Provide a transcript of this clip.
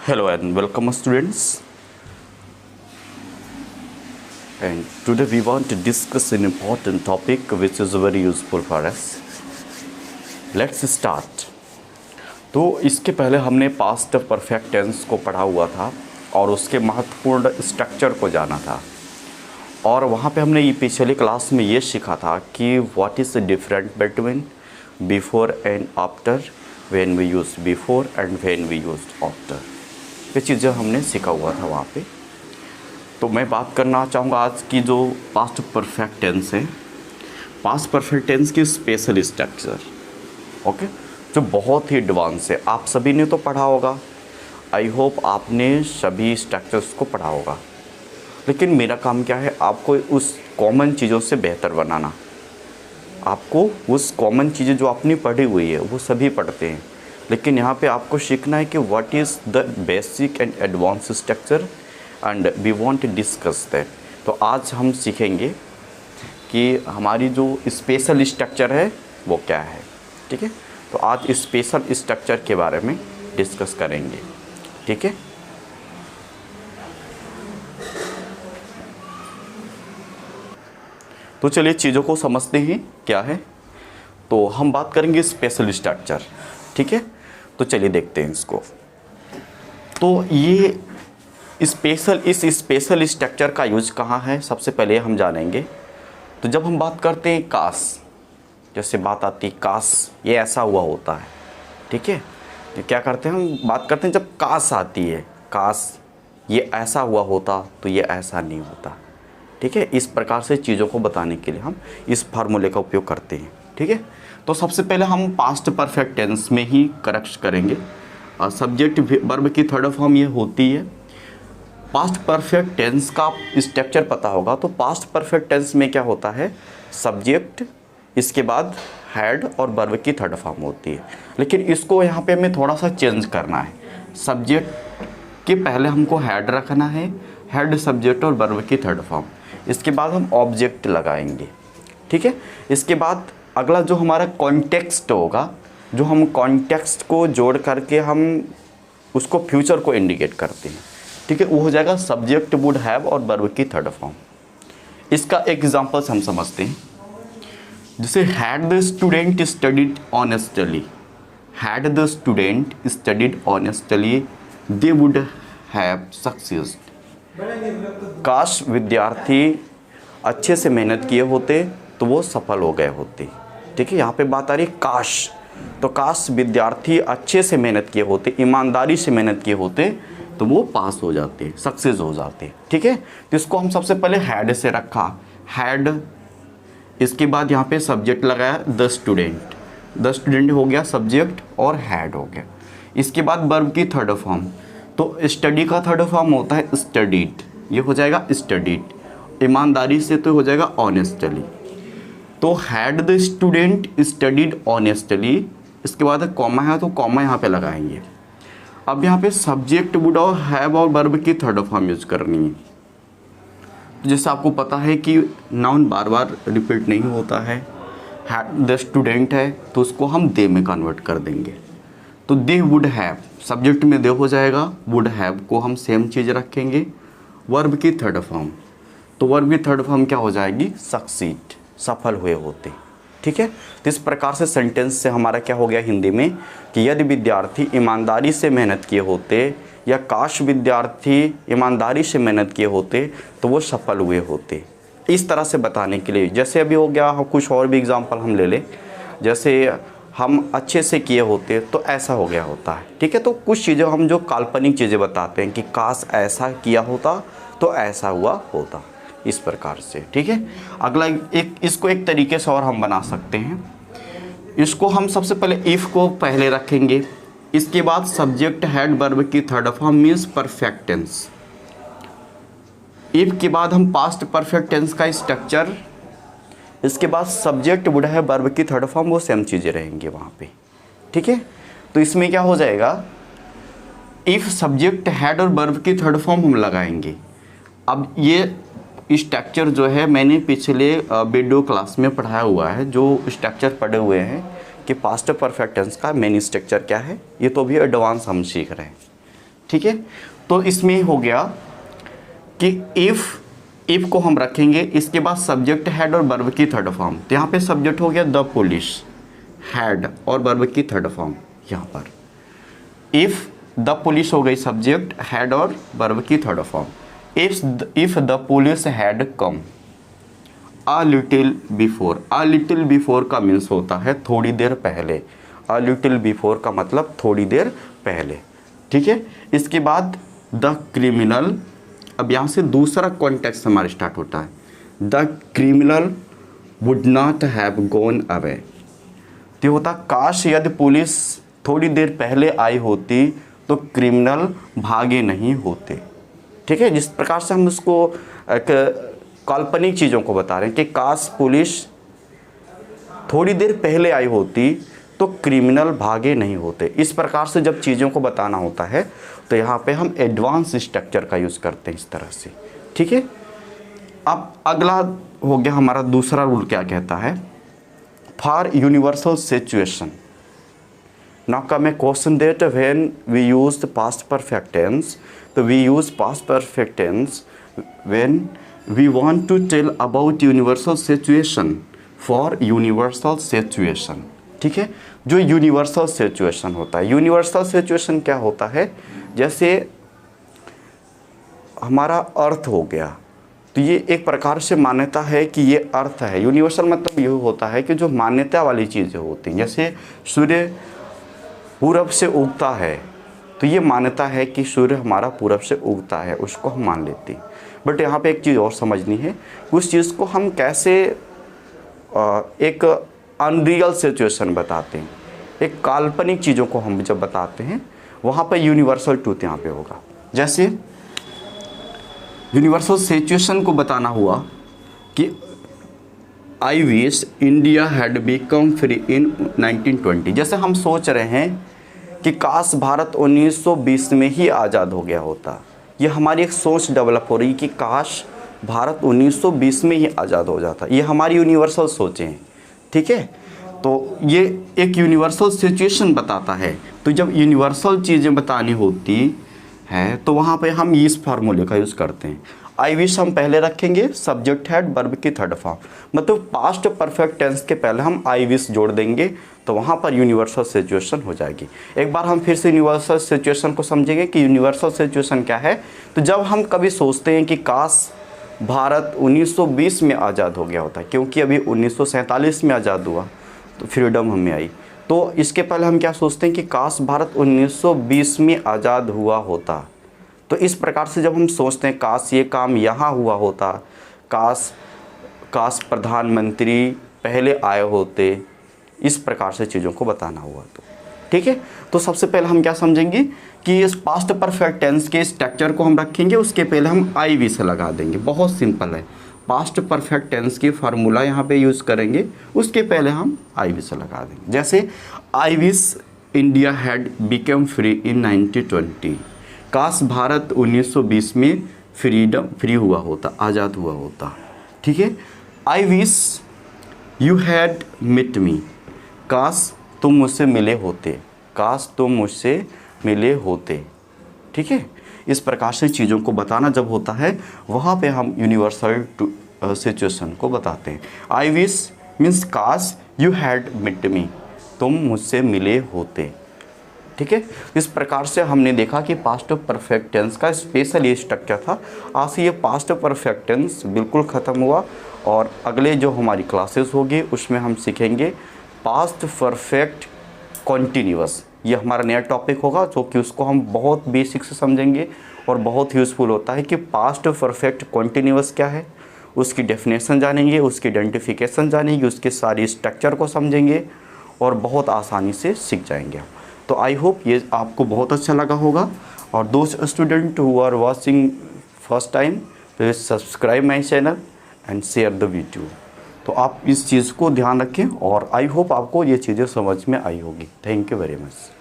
Hello and welcome students, and today we want to discuss an important topic which is very useful for us. Let's start. तो इसके पहले हमने past perfect tense को पढ़ा हुआ था और उसके महत्वपूर्ण स्ट्रक्चर को जाना था, और वहाँ पे हमने ये पिछले क्लास में ये सीखा था कि what is the different between before and after, when we use before and when we use after. ये चीज़ें हमने सीखा हुआ था वहाँ पे। तो मैं बात करना चाहूँगा आज की जो पास्ट परफेक्ट टेंस है, पास्ट परफेक्ट टेंस की स्पेशल स्ट्रक्चर, ओके, जो बहुत ही एडवांस है। आप सभी ने तो पढ़ा होगा, आई होप आपने सभी स्ट्रक्चर्स को पढ़ा होगा, लेकिन मेरा काम क्या है, आपको उस कॉमन चीज़ों से बेहतर बनाना। आपको उस कॉमन चीज़ें जो आपने पढ़ी हुई है वो सभी पढ़ते हैं, लेकिन यहाँ पे आपको सीखना है कि what is the basic and advance structure and we want to discuss that. तो आज हम सीखेंगे कि हमारी जो स्पेशल स्ट्रक्चर है वो क्या है, ठीक है। तो आज स्पेशल स्ट्रक्चर के बारे में डिस्कस करेंगे, ठीक है। तो चलिए चीज़ों को समझते हैं क्या है। तो हम बात करेंगे स्पेशल स्ट्रक्चर, ठीक है। तो चलिए देखते हैं इसको। तो ये इस स्पेशल स्ट्रक्चर का यूज कहाँ है, सबसे पहले हम जानेंगे। तो जब हम बात करते हैं काश, जैसे बात आती है काश ये ऐसा हुआ होता है, ठीक है। तो क्या करते हैं, हम बात करते हैं जब काश आती है, काश ये ऐसा हुआ होता तो ये ऐसा नहीं होता, ठीक है। इस प्रकार से चीज़ों को बताने के लिए हम इस फार्मूले का उपयोग करते हैं, ठीक है। तो सबसे पहले हम पास्ट परफेक्ट टेंस में ही करेक्ट करेंगे। सब्जेक्ट वर्ब की थर्ड फॉर्म ये होती है। पास्ट परफेक्ट टेंस का स्ट्रक्चर पता होगा, तो पास्ट परफेक्ट टेंस में क्या होता है, सब्जेक्ट, इसके बाद हैड और वर्ब की थर्ड फॉर्म होती है। लेकिन इसको यहाँ पे हमें थोड़ा सा चेंज करना है। सब्जेक्ट के पहले हमको हैड रखना है, हैड सब्जेक्ट और वर्ब की थर्ड फॉर्म, इसके बाद हम ऑब्जेक्ट लगाएंगे, ठीक है। इसके बाद अगला जो हमारा कॉन्टेक्स्ट होगा, जो हम कॉन्टेक्स्ट को जोड़ करके हम उसको फ्यूचर को इंडिकेट करते हैं, ठीक है, वो हो जाएगा सब्जेक्ट वुड हैव और वर्ब की थर्ड फॉर्म। इसका एग्जांपल्स हम समझते हैं। जैसे had the student studied honestly, had the student studied honestly they would have succeeded. काश विद्यार्थी अच्छे से मेहनत किए होते तो वो सफल हो गए होते, ठीक है। यहाँ पे बात आ रही है काश, तो काश विद्यार्थी अच्छे से मेहनत किए होते, ईमानदारी से मेहनत किए होते तो वो पास हो जाते, सक्सेस हो जाते, ठीक है। तो इसको हम सबसे पहले हैड से रखा, हैड, इसके बाद यहाँ पे सब्जेक्ट लगाया द स्टूडेंट, द स्टूडेंट हो गया सब्जेक्ट और हैड हो गया। इसके बाद वर्ब की थर्ड फॉर्म, तो स्टडी का थर्ड फॉर्म होता है स्टडीड, ये हो जाएगा स्टडीड। ईमानदारी से तो हो जाएगा ऑनेस्टली। तो had the student studied honestly, इसके बाद कॉमा है तो कॉमा यहाँ पे लगाएंगे। अब यहाँ पे सब्जेक्ट वुड और हैव और वर्ब की थर्ड फॉर्म यूज करनी है। तो जैसे आपको पता है कि नाउन बार बार रिपीट नहीं होता है, द स्टूडेंट है तो उसको हम दे में कन्वर्ट कर देंगे। तो दे वुड हैव, सब्जेक्ट में दे हो जाएगा, वुड हैव को हम सेम चीज़ रखेंगे। वर्ब की थर्ड फॉर्म, तो वर्ब की थर्ड फॉर्म क्या हो जाएगी, सक्सीड, सफल हुए होते, ठीक है। तो इस प्रकार से सेंटेंस से हमारा क्या हो गया हिंदी में कि यदि विद्यार्थी ईमानदारी से मेहनत किए होते, या काश विद्यार्थी ईमानदारी से मेहनत किए होते तो वो सफल हुए होते। इस तरह से बताने के लिए, जैसे अभी हो गया, कुछ और भी एग्जांपल हम ले लें, जैसे हम अच्छे से किए होते तो ऐसा हो गया होता है, ठीक है। तो कुछ चीज़ें हम जो काल्पनिक चीज़ें बताते हैं कि काश ऐसा किया होता तो ऐसा हुआ होता, इस प्रकार से, ठीक है। अगला एक, इसको एक तरीके से और हम बना सकते हैं। इसको हम सबसे पहले इफ़ को पहले रखेंगे, इसके बाद सब्जेक्ट हैड वर्ब की third form means perfect tense. If के बाद हम पास्ट परफेक्ट टेंस का स्ट्रक्चर, इसके बाद सब्जेक्ट वुड है वर्ब की थर्ड फॉर्म, वो सेम चीज़ें रहेंगे वहाँ पे, ठीक है। तो इसमें क्या हो जाएगा, इफ़ सब्जेक्ट हैड और वर्ब की थर्ड फॉर्म हम लगाएंगे। अब ये स्ट्रक्चर जो है मैंने पिछले वीडियो क्लास में पढ़ाया हुआ है, जो स्ट्रक्चर पढ़े हुए हैं कि पास्ट परफेक्ट टेंस का मेन स्ट्रक्चर क्या है, ये तो भी एडवांस हम सीख रहे हैं, ठीक है। तो इसमें हो गया कि इफ़ को हम रखेंगे, इसके बाद सब्जेक्ट, हेड और वर्ब की थर्ड फॉर्म। तो यहाँ पे सब्जेक्ट हो गया द पुलिस, हेड और वर्ब की थर्ड फॉर्म यहाँ पर। इफ़ द पुलिस हो गई सब्जेक्ट, हेड और वर्ब की third form. If the police had come a little before. A little before का मीन्स होता है थोड़ी देर पहले। अ लिटिल बिफोर का मतलब थोड़ी देर पहले, ठीक है। इसके बाद द क्रिमिनल, अब यहाँ से दूसरा कॉन्टेक्स्ट हमारा स्टार्ट होता है। The criminal would not have gone away. तो होता काश यदि पुलिस थोड़ी देर पहले आई होती तो क्रिमिनल भागे नहीं होते, ठीक है। जिस प्रकार से हम उसको काल्पनिक चीज़ों को बता रहे हैं कि काश पुलिस थोड़ी देर पहले आई होती तो क्रिमिनल भागे नहीं होते। इस प्रकार से जब चीज़ों को बताना होता है तो यहाँ पे हम एडवांस स्ट्रक्चर का यूज़ करते हैं इस तरह से, ठीक है। अब अगला हो गया हमारा दूसरा रूल, क्या कहता है, for universal situation. Now come a question that when we use past perfect tense, तो we use past perfect tense when we want to tell about universal situation for universal situation, ठीक है। जो universal situation होता है, universal situation क्या होता है, जैसे हमारा अर्थ हो गया, तो ये एक प्रकार से मान्यता है कि ये अर्थ है। यूनिवर्सल मतलब ये होता है कि जो मान्यता वाली चीज़ें होती हैं, जैसे सूर्य पूरब से उगता है तो ये मान्यता है कि सूर्य हमारा पूरब से उगता है, उसको हम मान लेते हैं। बट यहाँ पे एक चीज़ और समझनी है, उस चीज़ को हम कैसे एक अनरियल सिचुएशन बताते हैं, एक काल्पनिक चीज़ों को हम जब बताते हैं वहाँ पर यूनिवर्सल ट्रूथ यहाँ पे होगा। जैसे यूनिवर्सल सिचुएशन को बताना हुआ कि I wish India had become free in 1920। जैसे हम सोच रहे हैं कि काश भारत 1920 में ही आज़ाद हो गया होता। ये हमारी एक सोच डेवलप हो रही कि काश भारत 1920 में ही आज़ाद हो जाता। ये हमारी यूनिवर्सल सोचें हैं, ठीक है। तो ये एक यूनिवर्सल सिचुएशन बताता है। तो जब यूनिवर्सल चीज़ें बतानी होती हैं तो वहाँ पे हम इस फार्मूले का यूज़ करते हैं। आई विश हम पहले रखेंगे, सब्जेक्ट हेड वर्ब की थर्ड फॉर्म, मतलब पास्ट परफेक्ट टेंस के पहले हम आई विश जोड़ देंगे तो वहाँ पर यूनिवर्सल सिचुएशन हो जाएगी। एक बार हम फिर से यूनिवर्सल सिचुएशन को समझेंगे कि यूनिवर्सल सिचुएशन क्या है। तो जब हम कभी सोचते हैं कि काश भारत 1920 में आज़ाद हो गया होता, क्योंकि अभी 1947 में आज़ाद हुआ तो फ्रीडम हमें आई, तो इसके पहले हम क्या सोचते हैं कि काश भारत 1920 में आज़ाद हुआ होता। तो इस प्रकार से जब हम सोचते हैं काश ये काम यहाँ हुआ होता, काश प्रधानमंत्री पहले आए होते, इस प्रकार से चीज़ों को बताना हुआ तो, ठीक है। तो सबसे पहले हम क्या समझेंगे कि इस पास्ट परफेक्ट टेंस के स्ट्रक्चर को हम रखेंगे, उसके पहले हम आई विश लगा देंगे। बहुत सिंपल है, पास्ट परफेक्ट टेंस की फार्मूला यहाँ पे यूज़ करेंगे, उसके पहले हम आई विश लगा देंगे। जैसे I wish India had become free in 1920। काश भारत 1920 में फ्री हुआ होता, आज़ाद हुआ होता, ठीक है। आई विश यू हैड मिट मी। काश तुम मुझसे मिले होते, काश तुम मुझसे मिले होते, ठीक है। इस प्रकार से चीज़ों को बताना जब होता है वहाँ पे हम यूनिवर्सल सिचुएशन को बताते हैं। आई विश मीन्स काश यू हैड मिट मी, तुम मुझसे मिले होते, ठीक है। इस प्रकार से हमने देखा कि पास्ट परफेक्ट टेंस का स्पेशल ये स्ट्रक्चर था। आज से ये पास्ट परफेक्ट टेंस बिल्कुल ख़त्म हुआ और अगले जो हमारी क्लासेस होगी उसमें हम सीखेंगे पास्ट परफेक्ट कॉन्टीन्यूअस। ये हमारा नया टॉपिक होगा जो कि उसको हम बहुत बेसिक से समझेंगे और बहुत यूज़फुल होता है कि पास्ट परफेक्ट कॉन्टीन्यूअस क्या है, उसकी डेफिनेशन जानेंगे, उसकी आइडेंटिफिकेशन जानेंगे, उसके सारी स्ट्रक्चर को समझेंगे और बहुत आसानी से सीख जाएंगे। तो आई होप ये आपको बहुत अच्छा लगा होगा। और दोस्त student who are watching first time, please subscribe my channel and share the video. तो आप इस चीज़ को ध्यान रखें और आई होप आपको ये चीज़ें समझ में आई होगी। Thank you very much.